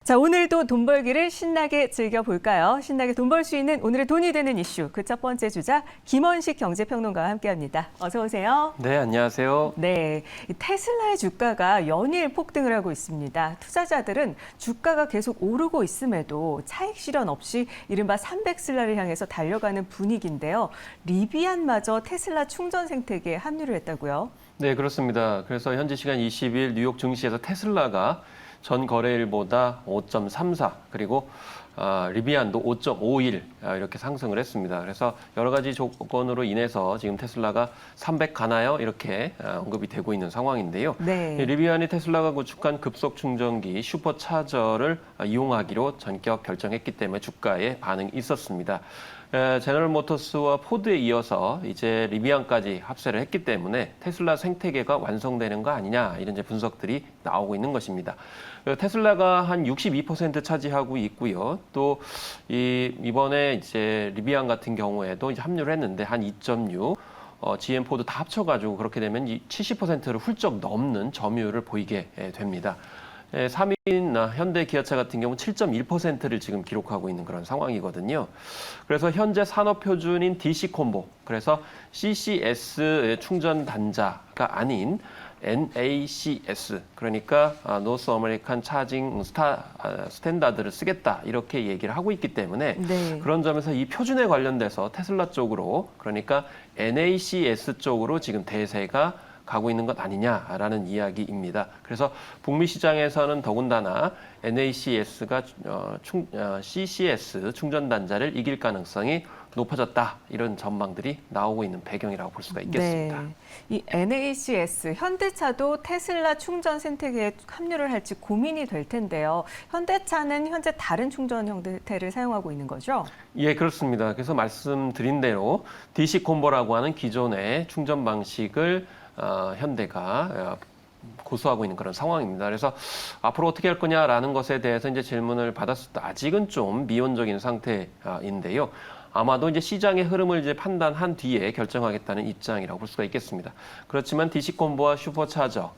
자, 오늘도 돈 벌기를 신나게 즐겨볼까요? 신나게 돈 벌 수 있는 오늘의 돈이 되는 이슈. 그 첫 번째 주자 김원식 경제평론가와 함께합니다. 어서 오세요. 네, 안녕하세요. 네, 이 테슬라의 주가가 연일 폭등을 하고 있습니다. 투자자들은 주가가 계속 오르고 있음에도 차익 실현 없이 이른바 300슬라를 향해서 달려가는 분위기인데요. 리비안마저 테슬라 충전 생태계에 합류를 했다고요? 네, 그렇습니다. 그래서 현지 시간 20일 뉴욕 증시에서 테슬라가 전 거래일보다 5.34 그리고 리비안도 5.51 이렇게 상승을 했습니다. 그래서 여러 가지 조건으로 인해서 지금 테슬라가 300 가나요? 이렇게 언급이 되고 있는 상황인데요. 네. 리비안이 테슬라가 구축한 급속 충전기 슈퍼차저를 이용하기로 전격 결정했기 때문에 주가에 반응이 있었습니다. 제너럴 모터스와 포드에 이어서 이제 리비안까지 합세를 했기 때문에 테슬라 생태계가 완성되는 거 아니냐 이런 이제 분석들이 나오고 있는 것입니다. 테슬라가 한 62% 차지하고 있고요. 또 이번에 이제 리비안 같은 경우에도 이제 합류를 했는데 한 2.6. GM 포드 다 합쳐가지고 그렇게 되면 70%를 훌쩍 넘는 점유율을 보이게 됩니다. 3위인 현대 기아차 같은 경우는 7.1%를 지금 기록하고 있는 그런 상황이거든요. 그래서 현재 산업 표준인 DC 콤보, 그래서 CCS 충전 단자가 아닌 NACS, 그러니까 노스 아메리칸 차징 스탠다드를 쓰겠다 이렇게 얘기를 하고 있기 때문에 네. 그런 점에서 이 표준에 관련돼서 테슬라 쪽으로, 그러니까 NACS 쪽으로 지금 대세가 가고 있는 것 아니냐라는 이야기입니다. 그래서 북미 시장에서는 더군다나 NACS가 CCS 충전 단자를 이길 가능성이 높아졌다, 이런 전망들이 나오고 있는 배경이라고 볼 수가 있겠습니다. 네. 이 NACS, 현대차도 테슬라 충전 생태계에 합류를 할지 고민이 될 텐데요. 현대차는 현재 다른 충전 형태를 사용하고 있는 거죠? 예, 그렇습니다. 그래서 말씀드린 대로 DC 콤보라고 하는 기존의 충전 방식을 현대가 고수하고 있는 그런 상황입니다. 그래서 앞으로 어떻게 할 거냐라는 것에 대해서 이제 질문을 받았을 때 아직은 좀 미온적인 상태인데요. 아마도 이제 시장의 흐름을 이제 판단한 뒤에 결정하겠다는 입장이라고 볼 수가 있겠습니다. 그렇지만 DC 콤보와 슈퍼차저,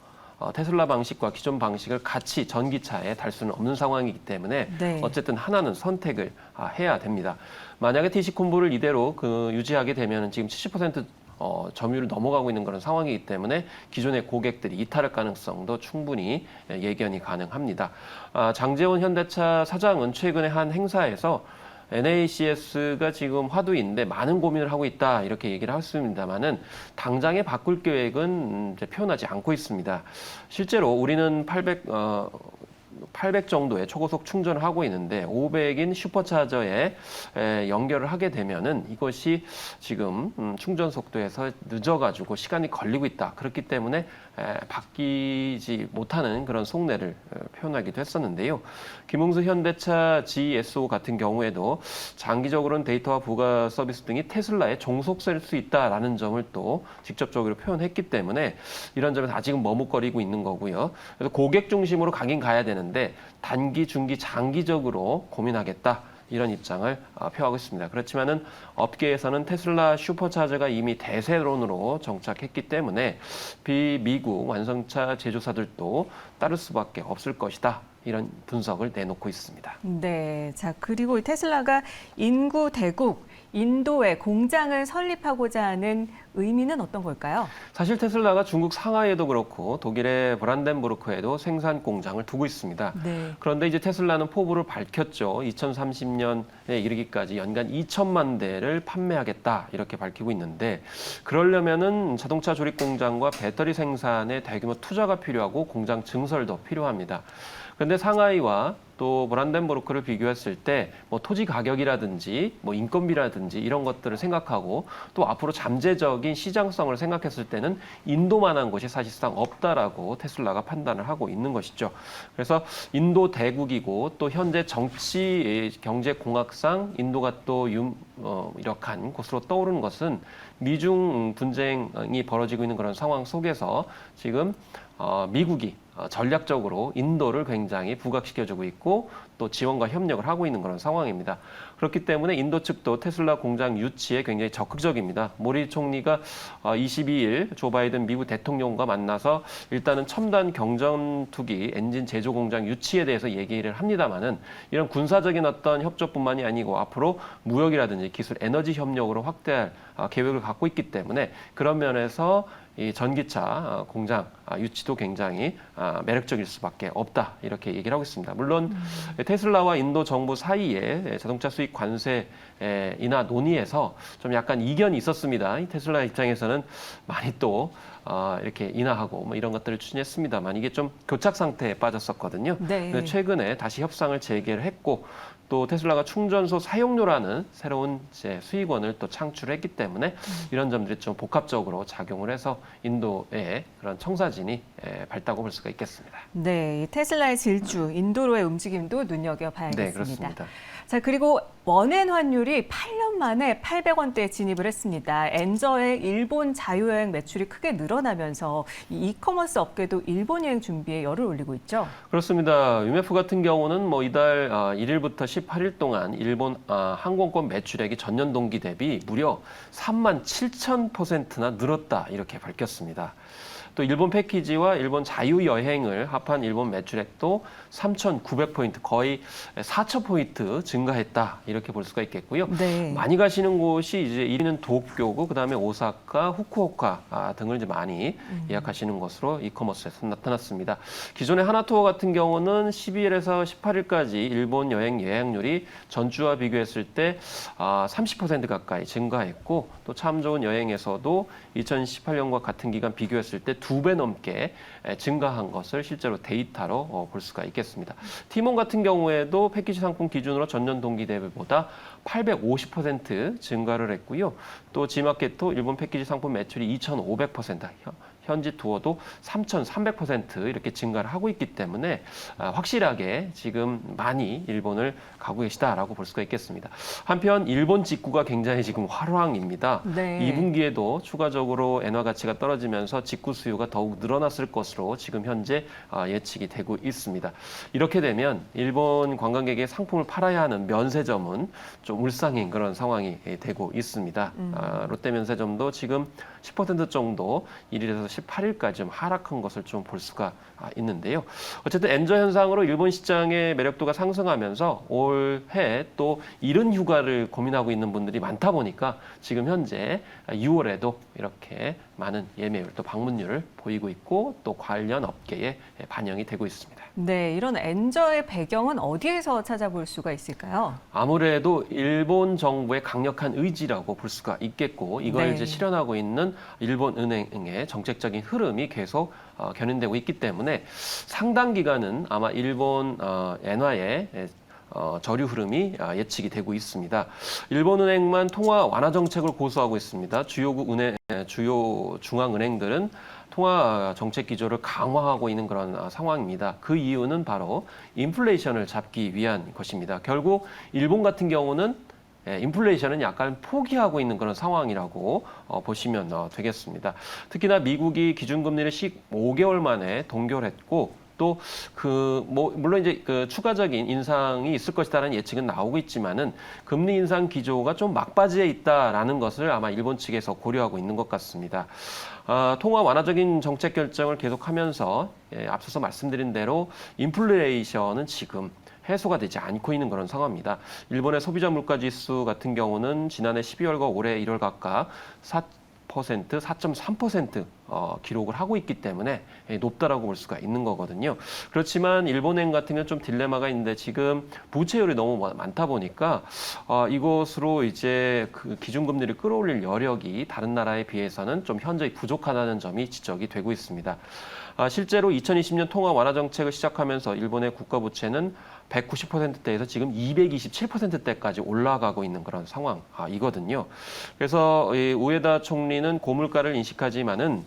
테슬라 방식과 기존 방식을 같이 전기차에 달 수는 없는 상황이기 때문에 네. 어쨌든 하나는 선택을 해야 됩니다. 만약에 DC 콤보를 이대로 유지하게 되면 지금 70% 점유율을 넘어가고 있는 그런 상황이기 때문에 기존의 고객들이 이탈할 가능성도 충분히 예견이 가능합니다. 장재원 현대차 사장은 최근에 한 행사에서 NACS가 지금 화두인데 많은 고민을 하고 있다 이렇게 얘기를 했습니다만은 당장에 바꿀 계획은 이제 표현하지 않고 있습니다. 실제로 우리는 800 정도의 초고속 충전을 하고 있는데 500인 슈퍼차저에 연결을 하게 되면은 이것이 지금 충전 속도에서 늦어가지고 시간이 걸리고 있다. 그렇기 때문에 바뀌지 못하는 그런 속내를 표현하기도 했었는데요. 김웅수 현대차 GSO 같은 경우에도 장기적으로는 데이터와 부가 서비스 등이 테슬라에 종속될 수 있다라는 점을 또 직접적으로 표현했기 때문에 이런 점에서 아직은 머뭇거리고 있는 거고요. 그래서 고객 중심으로 가긴 가야 되는데 단기, 중기, 장기적으로 고민하겠다. 이런 입장을 표하고 있습니다. 그렇지만은 업계에서는 테슬라 슈퍼차저가 이미 대세론으로 정착했기 때문에 비미국 완성차 제조사들도 따를 수밖에 없을 것이다. 이런 분석을 내놓고 있습니다. 네. 자, 그리고 이 테슬라가 인구 대국, 인도에 공장을 설립하고자 하는 의미는 어떤 걸까요? 사실 테슬라가 중국 상하이에도 그렇고 독일의 브란덴부르크에도 생산 공장을 두고 있습니다. 네. 그런데 이제 테슬라는 포부를 밝혔죠. 2030년에 이르기까지 연간 2천만 대를 판매하겠다 이렇게 밝히고 있는데, 그러려면은 자동차 조립 공장과 배터리 생산에 대규모 투자가 필요하고 공장 증설도 필요합니다. 그런데 상하이와 또 브란덴부르크를 비교했을 때 뭐 토지 가격이라든지 뭐 인건비라든지 이런 것들을 생각하고 또 앞으로 잠재적인 시장성을 생각했을 때는 인도만한 곳이 사실상 없다라고 테슬라가 판단을 하고 있는 것이죠. 그래서 인도 대국이고 또 현재 정치 경제 공학상 인도가 또 유력한 곳으로 떠오르는 것은 미중 분쟁이 벌어지고 있는 그런 상황 속에서 지금 미국이 전략적으로 인도를 굉장히 부각시켜주고 있고 또 지원과 협력을 하고 있는 그런 상황입니다. 그렇기 때문에 인도 측도 테슬라 공장 유치에 굉장히 적극적입니다. 모디 총리가 22일 조 바이든 미국 대통령과 만나서 일단은 첨단 경전투기 엔진 제조 공장 유치에 대해서 얘기를 합니다만은 이런 군사적인 어떤 협조뿐만이 아니고 앞으로 무역이라든지 기술, 에너지 협력으로 확대할 계획을 갖고 있기 때문에 그런 면에서 이 전기차 공장 유치도 굉장히 매력적일 수밖에 없다 이렇게 얘기를 하고 있습니다. 물론 테슬라와 인도 정부 사이에 자동차 수입 관세 인하 논의에서 좀 약간 이견이 있었습니다. 이 테슬라 입장에서는 많이 또 이렇게 인하하고 뭐 이런 것들을 추진했습니다만 이게 좀 교착 상태에 빠졌었거든요. 네. 근데 최근에 다시 협상을 재개를 했고 또 테슬라가 충전소 사용료라는 새로운 수익원을 또 창출했기 때문에 이런 점들이 좀 복합적으로 작용을 해서 인도의 그런 청사진이 밝다고 볼 수가 있겠습니다. 네, 이 테슬라의 질주, 인도로의 움직임도 눈여겨봐야겠습니다. 네, 그렇습니다. 자, 그리고 원엔 환율이 8년 만에 800원대에 진입을 했습니다. 엔저의 일본 자유여행 매출이 크게 늘어나면서 이 이커머스 업계도 일본 여행 준비에 열을 올리고 있죠. 그렇습니다. 유메프 같은 경우는 뭐 이달 1일부터 18일 동안 일본 항공권 매출액이 전년 동기 대비 무려 37,000%나 늘었다 이렇게 밝혔습니다. 또 일본 패키지와 일본 자유여행을 합한 일본 매출액도 3,900포인트, 거의 4,000포인트 증가했다. 이렇게 볼 수가 있겠고요. 네. 많이 가시는 곳이 이제 1위는 도쿄고, 그 다음에 오사카, 후쿠오카 등을 이제 많이 예약하시는 것으로 이커머스에서 나타났습니다. 기존의 하나투어 같은 경우는 12일에서 18일까지 일본 여행 예약률이 전주와 비교했을 때 30% 가까이 증가했고, 또 참 좋은 여행에서도 2018년과 같은 기간 비교했을 때 2배 넘게 증가한 것을 실제로 데이터로 볼 수가 있겠습니다. 티몬 같은 경우에도 패키지 상품 기준으로 전년 동기 대비보다 850% 증가를 했고요. 또 지마켓도 일본 패키지 상품 매출이 2,500%, 현지 투어도 3,300% 이렇게 증가를 하고 있기 때문에 확실하게 지금 많이 일본을 가고 계시다라고 볼 수가 있겠습니다. 한편 일본 직구가 굉장히 지금 화랑입니다. 네. 2분기에도 추가적으로 엔화 가치가 떨어지면서 직구 수요가 더욱 늘어났을 것으로 지금 현재 예측이 되고 있습니다. 이렇게 되면 일본 관광객의 상품을 팔아야 하는 면세점은 좀 울상인 그런 상황이 되고 있습니다. 롯데 면세점도 지금 10% 정도 1일에서 18일까지 좀 하락한 것을 좀 볼 수가 있는데요. 어쨌든 엔저 현상으로 일본 시장의 매력도가 상승하면서 올해 또 이른 휴가를 고민하고 있는 분들이 많다 보니까 지금 현재 6월에도 이렇게 많은 예매율 또 방문율을 보이고 있고 또 관련 업계에 반영이 되고 있습니다. 네, 이런 엔저의 배경은 어디에서 찾아볼 수가 있을까요? 아무래도 일본 정부의 강력한 의지라고 볼 수가 있겠고 이걸 네. 이제 실현하고 있는 일본 은행의 정책적인 흐름이 계속 견인되고 있기 때문에 상당 기간은 아마 일본 엔화의 저류 흐름이 예측이 되고 있습니다. 일본은행만 통화 완화 정책을 고수하고 있습니다. 주요 중앙은행들은 통화 정책 기조를 강화하고 있는 그런 상황입니다. 그 이유는 바로 인플레이션을 잡기 위한 것입니다. 결국 일본 같은 경우는 인플레이션은 약간 포기하고 있는 그런 상황이라고 보시면 되겠습니다. 특히나 미국이 기준금리를 15개월 만에 동결했고 또 물론 이제 추가적인 인상이 있을 것이다라는 예측은 나오고 있지만은 금리 인상 기조가 좀 막바지에 있다라는 것을 아마 일본 측에서 고려하고 있는 것 같습니다. 통화 완화적인 정책 결정을 계속하면서 앞서서 말씀드린 대로 인플레이션은 지금 해소가 되지 않고 있는 그런 상황입니다. 일본의 소비자 물가 지수 같은 경우는 지난해 12월과 올해 1월 각각 4.3% 기록을 하고 있기 때문에 높다라고 볼 수가 있는 거거든요. 그렇지만 일본행 같은 경우는 좀 딜레마가 있는데 지금 부채율이 너무 많다 보니까 이것으로 이제 그 기준금리를 끌어올릴 여력이 다른 나라에 비해서는 좀 현저히 부족하다는 점이 지적이 되고 있습니다. 실제로 2020년 통화 완화 정책을 시작하면서 일본의 국가 부채는 190%대에서 지금 227%대까지 올라가고 있는 그런 상황이거든요. 그래서 우에다 총리는 고물가를 인식하지만은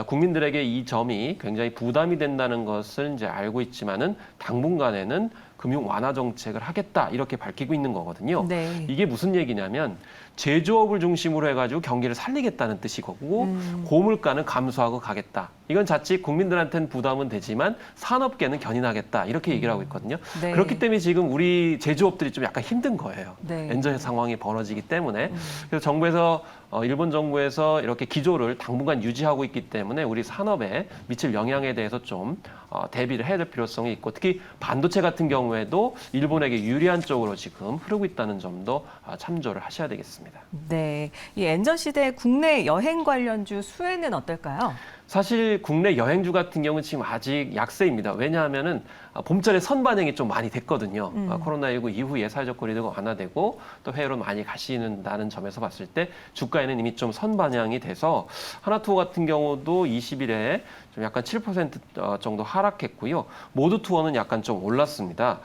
국민들에게 이 점이 굉장히 부담이 된다는 것을 이제 알고 있지만은 당분간에는 금융 완화 정책을 하겠다 이렇게 밝히고 있는 거거든요. 네. 이게 무슨 얘기냐면 제조업을 중심으로 해가지고 경기를 살리겠다는 뜻이고 고물가는 감소하고 가겠다 이건 자칫 국민들한테는 부담은 되지만 산업계는 견인하겠다 이렇게 얘기를 하고 있거든요. 네. 그렇기 때문에 지금 우리 제조업들이 좀 약간 힘든 거예요. 네. 엔저 상황이 벌어지기 때문에. 그래서 정부에서 일본 정부에서 이렇게 기조를 당분간 유지하고 있기 때문에 우리 산업에 미칠 영향에 대해서 좀 대비를 해야 될 필요성이 있고 특히 반도체 같은 경우에도 일본에게 유리한 쪽으로 지금 흐르고 있다는 점도 참조를 하셔야 되겠습니다. 네, 이 엔저 시대 국내 여행 관련주 수혜는 어떨까요? 사실 국내 여행주 같은 경우는 지금 아직 약세입니다. 왜냐하면은 봄철에 선반영이 좀 많이 됐거든요. 코로나19 이후에 사회적 거리두기가 완화되고 또 해외로 많이 가시는다는 점에서 봤을 때 주가에는 이미 좀 선반영이 돼서 하나투어 같은 경우도 20일에 좀 약간 7% 정도 하락했고요. 모두투어는 약간 좀 올랐습니다.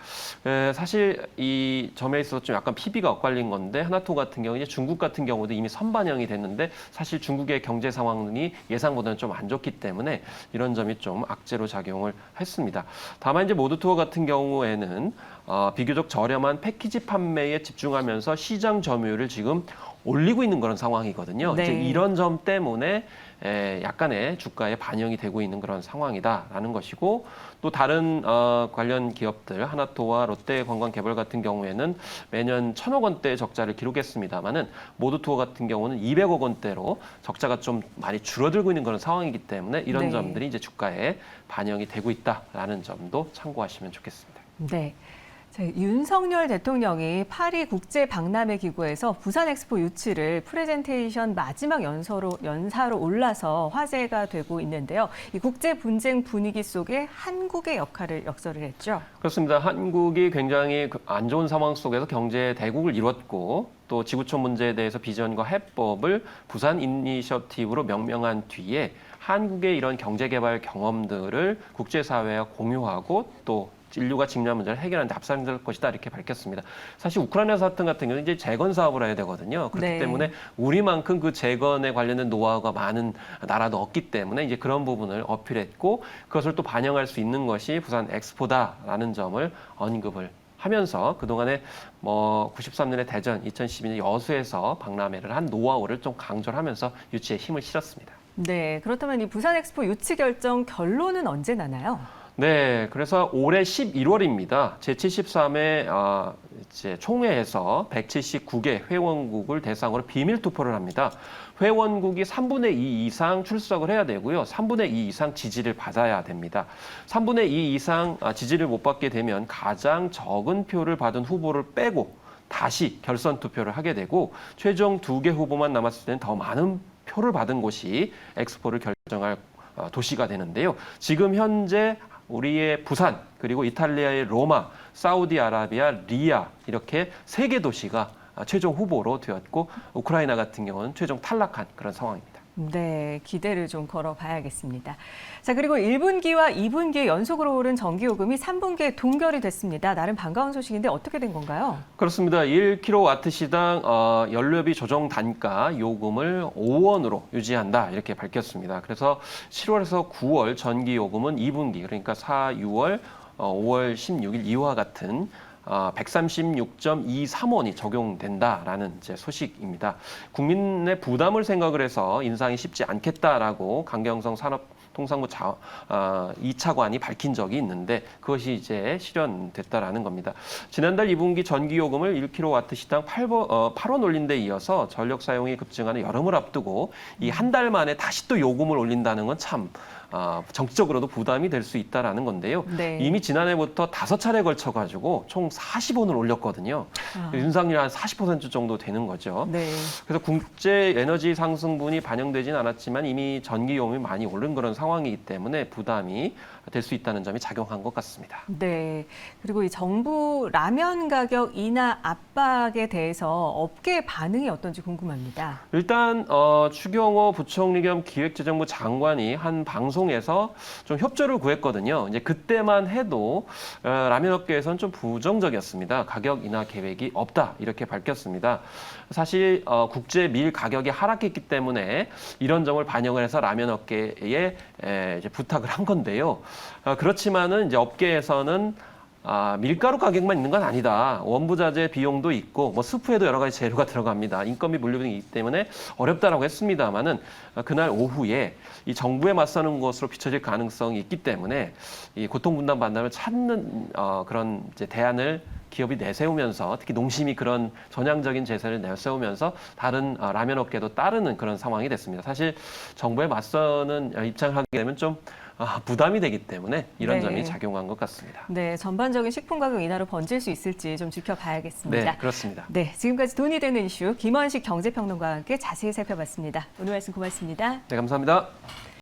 사실 이 점에 있어서 좀 약간 PB가 엇갈린 건데 하나투어 같은 경우 이제 중국 같은 경우도 이미 선반영이 됐는데 사실 중국의 경제 상황이 예상보다는 좀 안 좋기 때문에 이런 점이 좀 악재로 작용을 했습니다. 다만 이제 모두투어 같은 경우에는 비교적 저렴한 패키지 판매에 집중하면서 시장 점유율을 지금 올리고 있는 그런 상황이거든요. 네. 이제 이런 점 때문에 약간의 주가에 반영이 되고 있는 그런 상황이다라는 것이고 또 다른 관련 기업들 하나토와 롯데관광개발 같은 경우에는 매년 1,000억 원대의 적자를 기록했습니다만은 모두투어 같은 경우는 200억 원대로 적자가 좀 많이 줄어들고 있는 그런 상황이기 때문에 이런 네. 점들이 이제 주가에 반영이 되고 있다라는 점도 참고하시면 좋겠습니다. 네. 자, 윤석열 대통령이 파리 국제 박람회 기구에서 부산 엑스포 유치를 프레젠테이션 마지막 연사로 올라서 화제가 되고 있는데요. 이 국제 분쟁 분위기 속에 한국의 역설을 했죠. 그렇습니다. 한국이 굉장히 안 좋은 상황 속에서 경제 대국을 이뤘고 또 지구촌 문제에 대해서 비전과 해법을 부산 이니셔티브로 명명한 뒤에 한국의 이런 경제개발 경험들을 국제사회와 공유하고 또 인류가 직면한 문제를 해결하는 데 앞서갈 것이다 이렇게 밝혔습니다. 사실 우크라이나 사태 같은 경우는 이제 재건 사업을 해야 되거든요. 그렇기 네. 때문에 우리만큼 그 재건에 관련된 노하우가 많은 나라도 없기 때문에 이제 그런 부분을 어필했고 그것을 또 반영할 수 있는 것이 부산 엑스포다라는 점을 언급을 하면서 그동안에 93년에 대전, 2012년 여수에서 박람회를 한 노하우를 좀 강조를 하면서 유치에 힘을 실었습니다. 네, 그렇다면 이 부산 엑스포 유치 결정 결론은 언제 나나요? 네, 그래서 올해 11월입니다. 제73회 이제 총회에서 179개 회원국을 대상으로 비밀 투표를 합니다. 회원국이 3분의 2 이상 출석을 해야 되고요. 3분의 2 이상 지지를 받아야 됩니다. 3분의 2 이상 지지를 못 받게 되면 가장 적은 표를 받은 후보를 빼고 다시 결선 투표를 하게 되고 최종 2개 후보만 남았을 때는 더 많은 표를 받은 곳이 엑스포를 결정할 도시가 되는데요. 지금 현재 우리의 부산, 그리고 이탈리아의 로마, 사우디아라비아, 리아 이렇게 3개 도시가 최종 후보로 되었고 우크라이나 같은 경우는 최종 탈락한 그런 상황입니다. 네, 기대를 좀 걸어봐야겠습니다. 자, 그리고 1분기와 2분기에 연속으로 오른 전기요금이 3분기에 동결이 됐습니다. 나름 반가운 소식인데 어떻게 된 건가요? 그렇습니다. 1kW시당 연료비 조정 단가 요금을 5원으로 유지한다 이렇게 밝혔습니다. 그래서 7월에서 9월 전기요금은 2분기 그러니까 4, 6월, 5월 16일 이와 같은 136.23원이 적용된다라는 이제 소식입니다. 국민의 부담을 생각을 해서 인상이 쉽지 않겠다라고 강경성 산업통상부 2차관이 밝힌 적이 있는데 그것이 이제 실현됐다라는 겁니다. 지난달 2분기 전기요금을 1kW시당 8원 올린 데 이어서 전력 사용이 급증하는 여름을 앞두고 이 한 달 만에 다시 또 요금을 올린다는 건 참 정치적으로도 부담이 될 수 있다라는 건데요. 네. 이미 지난해부터 5차례 걸쳐가지고 총 40원을 올렸거든요. 윤상률 한 40% 정도 되는 거죠. 네. 그래서 국제 에너지 상승분이 반영되진 않았지만 이미 전기요금이 많이 오른 그런 상황이기 때문에 부담이 될 수 있다는 점이 작용한 것 같습니다. 네. 그리고 이 정부 라면 가격 인하 압박에 대해서 업계 반응이 어떤지 궁금합니다. 일단 추경호 부총리 겸 기획재정부 장관이 한 방송에서 좀 협조를 구했거든요. 이제 그때만 해도 라면 업계에서는 좀 부정적이었습니다. 가격 인하 계획이 없다 이렇게 밝혔습니다. 사실 국제 밀 가격이 하락했기 때문에 이런 점을 반영을 해서 라면 업계에 이제 부탁을 한 건데요. 그렇지만은 이제 업계에서는 밀가루 가격만 있는 건 아니다. 원부자재 비용도 있고 뭐 스프에도 여러 가지 재료가 들어갑니다. 인건비 물류비이기 때문에 어렵다라고 했습니다만은 그날 오후에 이 정부에 맞서는 것으로 비춰질 가능성이 있기 때문에 이 고통분담 반담을 찾는 그런 이제 대안을 기업이 내세우면서 특히 농심이 그런 전향적인 제세를 내세우면서 다른 라면 업계도 따르는 그런 상황이 됐습니다. 사실 정부에 맞서는 입장을 하게 되면 좀 부담이 되기 때문에 이런 네. 점이 작용한 것 같습니다. 네, 전반적인 식품 가격 인하로 번질 수 있을지 좀 지켜봐야겠습니다. 네, 그렇습니다. 네, 지금까지 돈이 되는 이슈 김원식 경제평론가와 함께 자세히 살펴봤습니다. 오늘 말씀 고맙습니다. 네, 감사합니다.